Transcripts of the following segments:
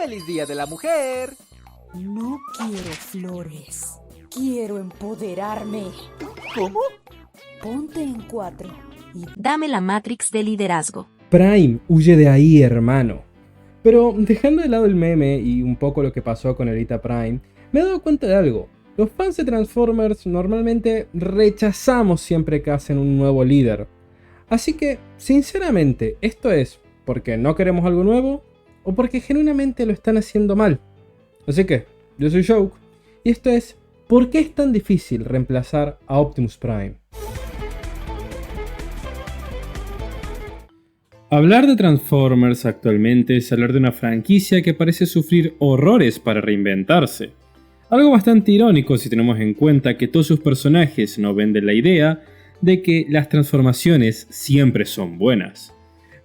¡Feliz Día de la Mujer! No quiero flores. Quiero empoderarme. ¿Cómo? Ponte en 4 y dame la Matrix de liderazgo. Prime, huye de ahí, hermano. Pero dejando de lado el meme y un poco lo que pasó con Elita Prime, me he dado cuenta de algo. Los fans de Transformers normalmente rechazamos siempre que hacen un nuevo líder. Así que, sinceramente, ¿esto es porque no queremos algo nuevo o porque genuinamente lo están haciendo mal? Así que, yo soy Joke y esto es ¿por qué es tan difícil reemplazar a Optimus Prime? Hablar de Transformers actualmente es hablar de una franquicia que parece sufrir horrores para reinventarse. Algo bastante irónico si tenemos en cuenta que todos sus personajes no venden la idea de que las transformaciones siempre son buenas.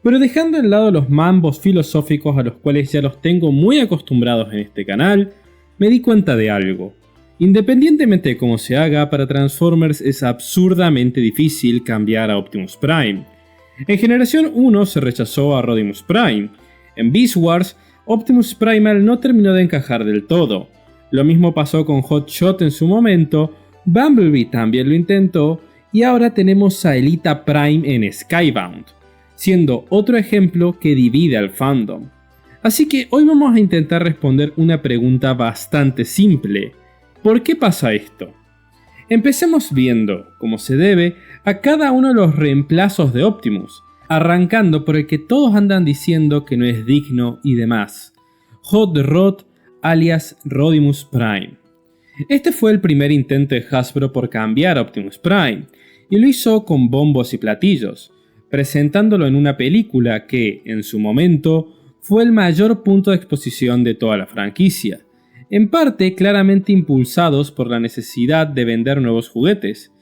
Pero dejando de lado los mambos filosóficos a los cuales ya los tengo muy acostumbrados en este canal, me di cuenta de algo. Independientemente de cómo se haga, para Transformers es absurdamente difícil cambiar a Optimus Prime. En Generación 1 se rechazó a Rodimus Prime. En Beast Wars, Optimus Primal no terminó de encajar del todo. Lo mismo pasó con Hot Shot en su momento, Bumblebee también lo intentó, y ahora tenemos a Elita Prime en Skybound, siendo otro ejemplo que divide al fandom. Así que hoy vamos a intentar responder una pregunta bastante simple. ¿Por qué pasa esto? Empecemos viendo, como se debe, a cada uno de los reemplazos de Optimus, arrancando por el que todos andan diciendo que no es digno y demás, Hot Rod alias Rodimus Prime. Este fue el primer intento de Hasbro por cambiar a Optimus Prime, y lo hizo con bombos y platillos, presentándolo en una película que, en su momento, fue el mayor punto de exposición de toda la franquicia, en parte claramente impulsados por la necesidad de vender nuevos juguetes,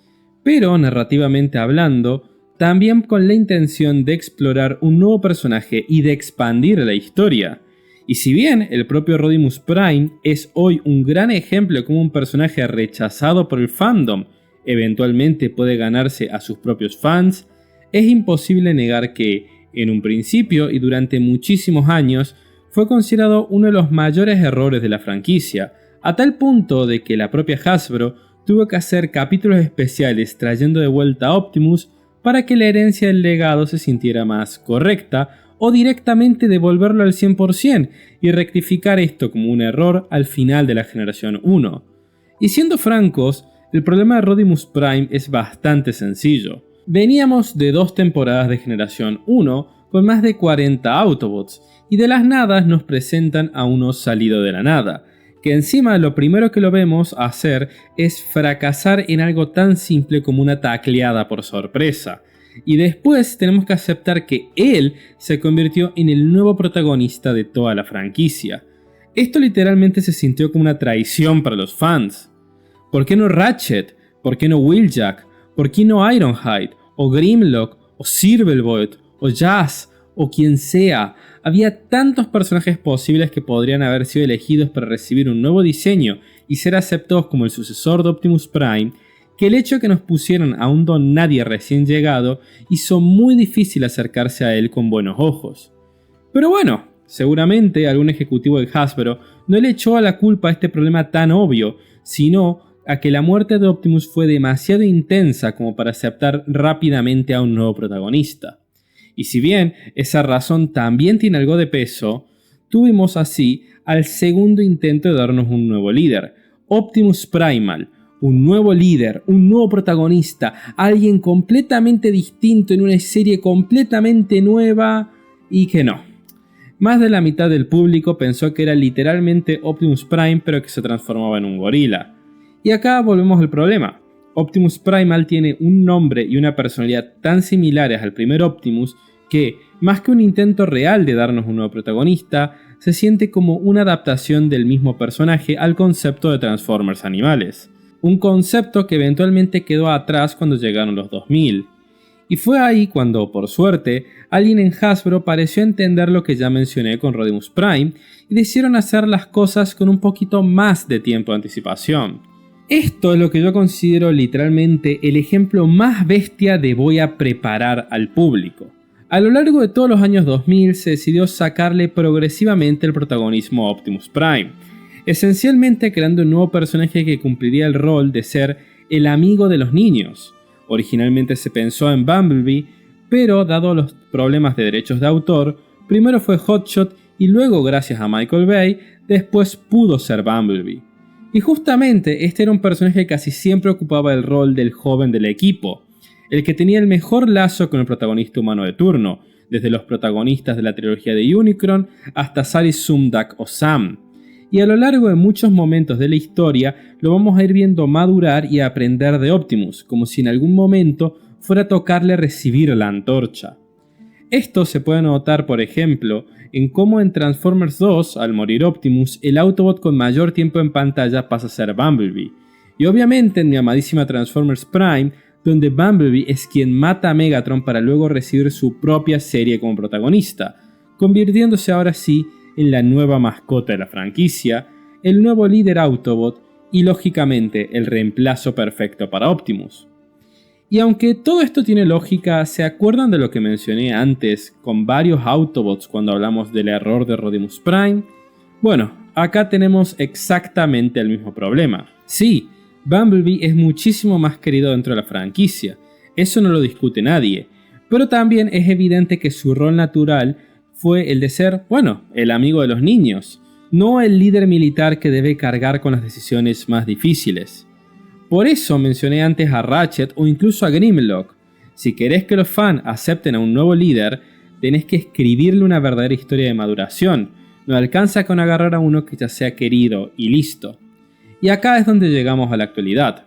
pero narrativamente hablando, también con la intención de explorar un nuevo personaje y de expandir la historia. Y si bien el propio Rodimus Prime es hoy un gran ejemplo de cómo un personaje rechazado por el fandom eventualmente puede ganarse a sus propios fans, es imposible negar que, en un principio y durante muchísimos años, fue considerado uno de los mayores errores de la franquicia, a tal punto de que la propia Hasbro tuvo que hacer capítulos especiales trayendo de vuelta a Optimus para que la herencia del legado se sintiera más correcta o directamente devolverlo al 100% y rectificar esto como un error al final de la generación 1. Y siendo francos, el problema de Rodimus Prime es bastante sencillo. Veníamos de 2 temporadas de generación 1 con más de 40 Autobots, y de las nadas nos presentan a uno salido de la nada, que encima lo primero que lo vemos hacer es fracasar en algo tan simple como una tacleada por sorpresa, y después tenemos que aceptar que él se convirtió en el nuevo protagonista de toda la franquicia. Esto literalmente se sintió como una traición para los fans. ¿Por qué no Ratchet? ¿Por qué no Wheeljack? ¿Por qué no Ironhide? ¿O Grimlock? ¿O Silverbolt? ¿O Jazz? ¿O quien sea? Había tantos personajes posibles que podrían haber sido elegidos para recibir un nuevo diseño y ser aceptados como el sucesor de Optimus Prime, que el hecho de que nos pusieran a un don nadie recién llegado hizo muy difícil acercarse a él con buenos ojos. Pero bueno, seguramente algún ejecutivo de Hasbro no le echó a la culpa a este problema tan obvio, sino a que la muerte de Optimus fue demasiado intensa como para aceptar rápidamente a un nuevo protagonista. Y si bien esa razón también tiene algo de peso, tuvimos así al segundo intento de darnos un nuevo líder, Optimus Primal, un nuevo líder, un nuevo protagonista, alguien completamente distinto en una serie completamente nueva y que no. Más de la mitad del público pensó que era literalmente Optimus Prime pero que se transformaba en un gorila. Y acá volvemos al problema. Optimus Primal tiene un nombre y una personalidad tan similares al primer Optimus que, más que un intento real de darnos un nuevo protagonista, se siente como una adaptación del mismo personaje al concepto de Transformers animales. Un concepto que eventualmente quedó atrás cuando llegaron los 2000. Y fue ahí cuando, por suerte, alguien en Hasbro pareció entender lo que ya mencioné con Rodimus Prime y decidieron hacer las cosas con un poquito más de tiempo de anticipación. Esto es lo que yo considero literalmente el ejemplo más bestia de voy a preparar al público. A lo largo de todos los años 2000 se decidió sacarle progresivamente el protagonismo a Optimus Prime, esencialmente creando un nuevo personaje que cumpliría el rol de ser el amigo de los niños. Originalmente se pensó en Bumblebee, pero dado los problemas de derechos de autor, primero fue Hotshot y luego, gracias a Michael Bay, después pudo ser Bumblebee. Y justamente este era un personaje que casi siempre ocupaba el rol del joven del equipo, el que tenía el mejor lazo con el protagonista humano de turno, desde los protagonistas de la trilogía de Unicron hasta Sally Sumdac o Sam. Y a lo largo de muchos momentos de la historia lo vamos a ir viendo madurar y aprender de Optimus, como si en algún momento fuera a tocarle recibir la antorcha. Esto se puede notar, por ejemplo, en cómo en Transformers 2, al morir Optimus, el Autobot con mayor tiempo en pantalla pasa a ser Bumblebee. Y obviamente en mi amadísima Transformers Prime, donde Bumblebee es quien mata a Megatron para luego recibir su propia serie como protagonista, convirtiéndose ahora sí en la nueva mascota de la franquicia, el nuevo líder Autobot y lógicamente el reemplazo perfecto para Optimus. Y aunque todo esto tiene lógica, ¿se acuerdan de lo que mencioné antes con varios Autobots cuando hablamos del error de Rodimus Prime? Bueno, acá tenemos exactamente el mismo problema. Sí, Bumblebee es muchísimo más querido dentro de la franquicia, eso no lo discute nadie, pero también es evidente que su rol natural fue el de ser, el amigo de los niños, no el líder militar que debe cargar con las decisiones más difíciles. Por eso mencioné antes a Ratchet o incluso a Grimlock. Si querés que los fans acepten a un nuevo líder, tenés que escribirle una verdadera historia de maduración, no alcanza con agarrar a uno que ya sea querido y listo. Y acá es donde llegamos a la actualidad.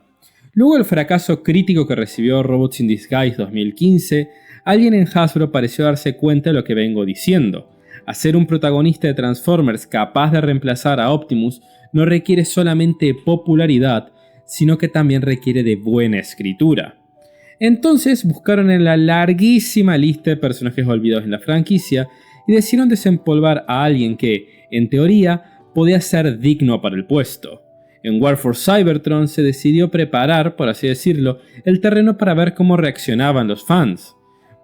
Luego del fracaso crítico que recibió Robots in Disguise 2015, alguien en Hasbro pareció darse cuenta de lo que vengo diciendo. Hacer un protagonista de Transformers capaz de reemplazar a Optimus no requiere solamente popularidad, sino que también requiere de buena escritura. Entonces buscaron en la larguísima lista de personajes olvidados en la franquicia y decidieron desempolvar a alguien que, en teoría, podía ser digno para el puesto. En War for Cybertron se decidió preparar, por así decirlo, el terreno para ver cómo reaccionaban los fans.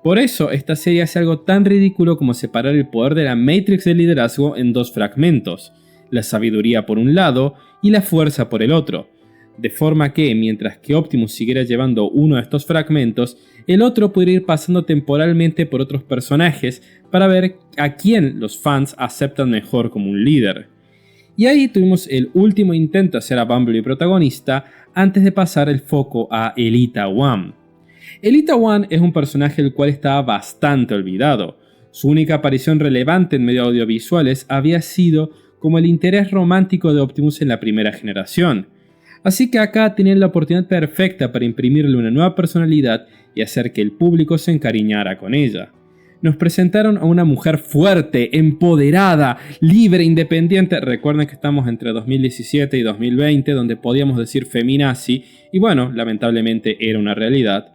Por eso, esta serie hace algo tan ridículo como separar el poder de la Matrix del liderazgo en dos fragmentos, la sabiduría por un lado y la fuerza por el otro, de forma que, mientras que Optimus siguiera llevando uno de estos fragmentos, el otro pudiera ir pasando temporalmente por otros personajes para ver a quién los fans aceptan mejor como un líder. Y ahí tuvimos el último intento de hacer a Bumblebee protagonista antes de pasar el foco a Elita One. Elita One es un personaje el cual estaba bastante olvidado. Su única aparición relevante en medios audiovisuales había sido como el interés romántico de Optimus en la primera generación. Así que acá tenían la oportunidad perfecta para imprimirle una nueva personalidad y hacer que el público se encariñara con ella. Nos presentaron a una mujer fuerte, empoderada, libre, independiente. Recuerden que estamos entre 2017 y 2020, donde podíamos decir feminazi, y lamentablemente era una realidad,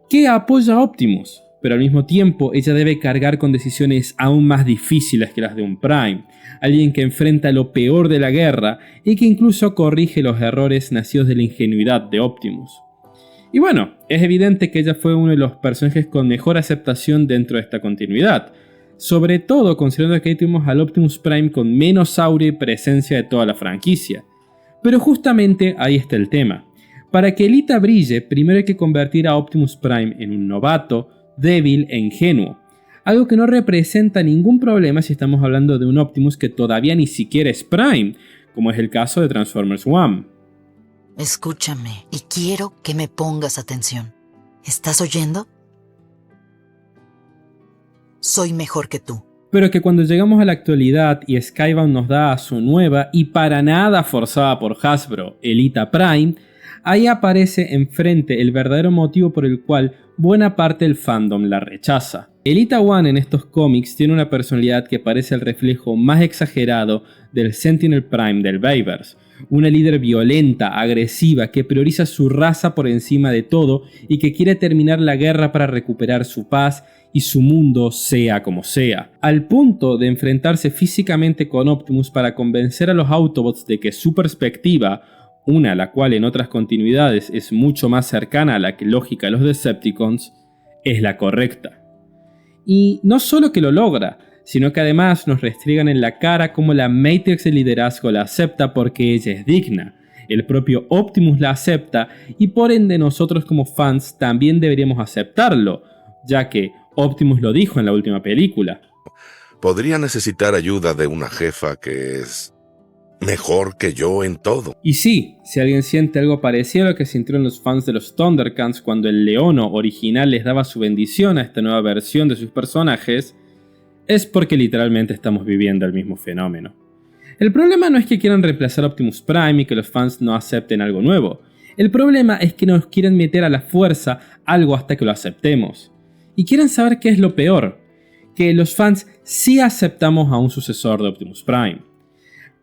que apoya a Optimus, pero al mismo tiempo ella debe cargar con decisiones aún más difíciles que las de un Prime, alguien que enfrenta lo peor de la guerra y que incluso corrige los errores nacidos de la ingenuidad de Optimus. Y es evidente que ella fue uno de los personajes con mejor aceptación dentro de esta continuidad, sobre todo considerando que ahí tuvimos al Optimus Prime con menos aura y presencia de toda la franquicia. Pero justamente ahí está el tema. Para que Elita brille, primero hay que convertir a Optimus Prime en un novato, débil e ingenuo, algo que no representa ningún problema si estamos hablando de un Optimus que todavía ni siquiera es Prime, como es el caso de Transformers One. Escúchame y quiero que me pongas atención. ¿Estás oyendo? Soy mejor que tú. Pero que cuando llegamos a la actualidad y Skybound nos da a su nueva y para nada forzada por Hasbro, Elita Prime, ahí aparece enfrente el verdadero motivo por el cual buena parte del fandom la rechaza. Elita One en estos cómics tiene una personalidad que parece el reflejo más exagerado del Sentinel Prime del Bayverse. Una líder violenta, agresiva, que prioriza su raza por encima de todo y que quiere terminar la guerra para recuperar su paz y su mundo sea como sea, al punto de enfrentarse físicamente con Optimus para convencer a los Autobots de que su perspectiva, una la cual en otras continuidades es mucho más cercana a la lógica de los Decepticons, es la correcta. Y no solo que lo logra, sino que además nos restriegan en la cara cómo la Matrix de liderazgo la acepta porque ella es digna. El propio Optimus la acepta y por ende nosotros como fans también deberíamos aceptarlo, ya que Optimus lo dijo en la última película. Podría necesitar ayuda de una jefa que es mejor que yo en todo. Y sí, si alguien siente algo parecido a lo que sintieron los fans de los Thundercats cuando el Leono original les daba su bendición a esta nueva versión de sus personajes, es porque literalmente estamos viviendo el mismo fenómeno. El problema no es que quieran reemplazar a Optimus Prime y que los fans no acepten algo nuevo. El problema es que nos quieren meter a la fuerza algo hasta que lo aceptemos. Y quieren saber qué es lo peor, que los fans sí aceptamos a un sucesor de Optimus Prime.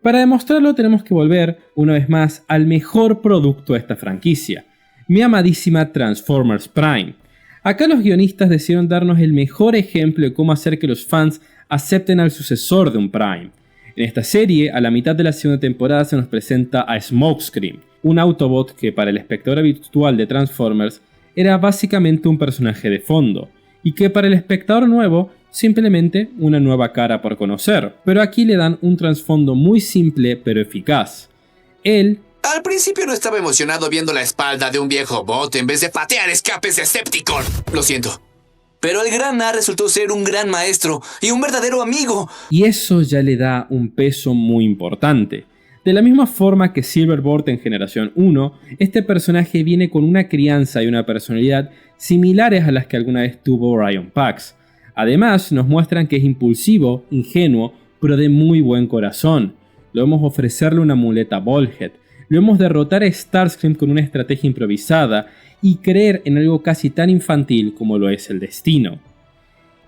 Para demostrarlo tenemos que volver, una vez más, al mejor producto de esta franquicia, mi amadísima Transformers Prime. Acá los guionistas decidieron darnos el mejor ejemplo de cómo hacer que los fans acepten al sucesor de un Prime. En esta serie, a la mitad de la segunda temporada se nos presenta a Smokescreen, un Autobot que para el espectador habitual de Transformers era básicamente un personaje de fondo, y que para el espectador nuevo simplemente una nueva cara por conocer, pero aquí le dan un trasfondo muy simple pero eficaz. Él Al principio no estaba emocionado viendo la espalda de un viejo bot en vez de patear escapes de Decepticon. Lo siento. Pero el Gran A resultó ser un gran maestro y un verdadero amigo. Y eso ya le da un peso muy importante. De la misma forma que Silverboard en Generación 1, este personaje viene con una crianza y una personalidad similares a las que alguna vez tuvo Ryan Pax. Además, nos muestran que es impulsivo, ingenuo, pero de muy buen corazón. Lo vemos ofrecerle una muleta a Bullhead. Lo vemos derrotar a Starscream con una estrategia improvisada y creer en algo casi tan infantil como lo es el destino.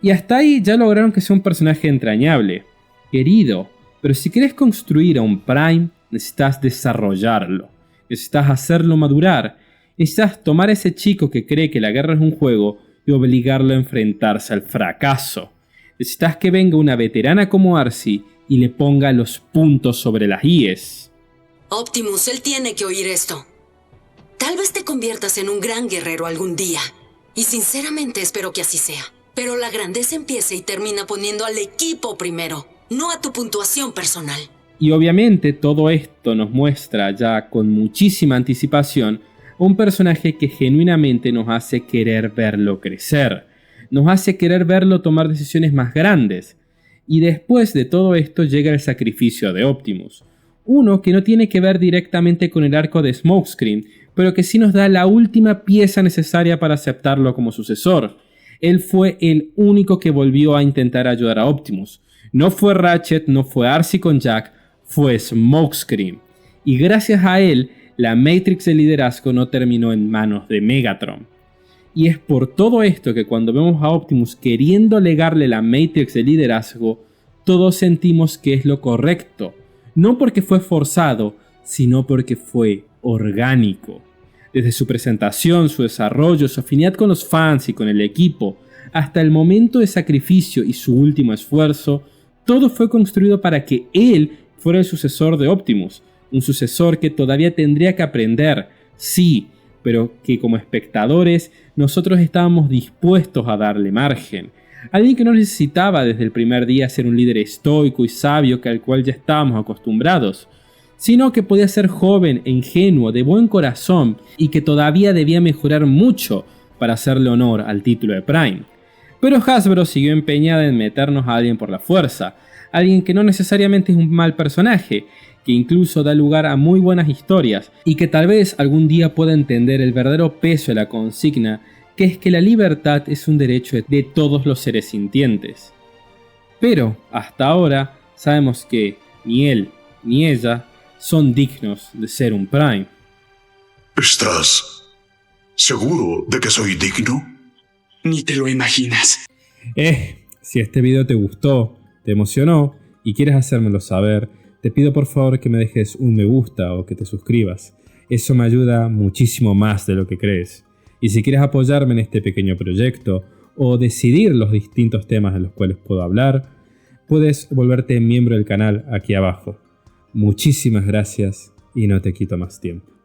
Y hasta ahí ya lograron que sea un personaje entrañable, querido, pero si quieres construir a un Prime, necesitas desarrollarlo, necesitas hacerlo madurar, necesitas tomar a ese chico que cree que la guerra es un juego y obligarlo a enfrentarse al fracaso. Necesitas que venga una veterana como Arcee y le ponga los puntos sobre las IES. Optimus, él tiene que oír esto. Tal vez te conviertas en un gran guerrero algún día. Y sinceramente espero que así sea. Pero la grandeza empieza y termina poniendo al equipo primero, no a tu puntuación personal. Y obviamente todo esto nos muestra ya con muchísima anticipación a un personaje que genuinamente nos hace querer verlo crecer. Nos hace querer verlo tomar decisiones más grandes. Y después de todo esto llega el sacrificio de Optimus. Uno que no tiene que ver directamente con el arco de Smokescreen, pero que sí nos da la última pieza necesaria para aceptarlo como sucesor. Él fue el único que volvió a intentar ayudar a Optimus. No fue Ratchet, no fue Arcee con Jack, fue Smokescreen. Y gracias a él, la Matrix de liderazgo no terminó en manos de Megatron. Y es por todo esto que cuando vemos a Optimus queriendo legarle la Matrix de liderazgo, todos sentimos que es lo correcto. No porque fue forzado, sino porque fue orgánico. Desde su presentación, su desarrollo, su afinidad con los fans y con el equipo, hasta el momento de sacrificio y su último esfuerzo, todo fue construido para que él fuera el sucesor de Optimus. Un sucesor que todavía tendría que aprender, sí, pero que como espectadores nosotros estábamos dispuestos a darle margen. Alguien que no necesitaba desde el primer día ser un líder estoico y sabio al cual ya estábamos acostumbrados, sino que podía ser joven e ingenuo, de buen corazón y que todavía debía mejorar mucho para hacerle honor al título de Prime. Pero Hasbro siguió empeñada en meternos a alguien por la fuerza, alguien que no necesariamente es un mal personaje, que incluso da lugar a muy buenas historias y que tal vez algún día pueda entender el verdadero peso de la consigna, que es que la libertad es un derecho de todos los seres sintientes. Pero, hasta ahora, sabemos que ni él ni ella son dignos de ser un Prime. ¿Estás seguro de que soy digno? Ni te lo imaginas. Si este video te gustó, te emocionó y quieres hacérmelo saber, te pido por favor que me dejes un me gusta o que te suscribas. Eso me ayuda muchísimo más de lo que crees. Y si quieres apoyarme en este pequeño proyecto o decidir los distintos temas de los cuales puedo hablar, puedes volverte miembro del canal aquí abajo. Muchísimas gracias y no te quito más tiempo.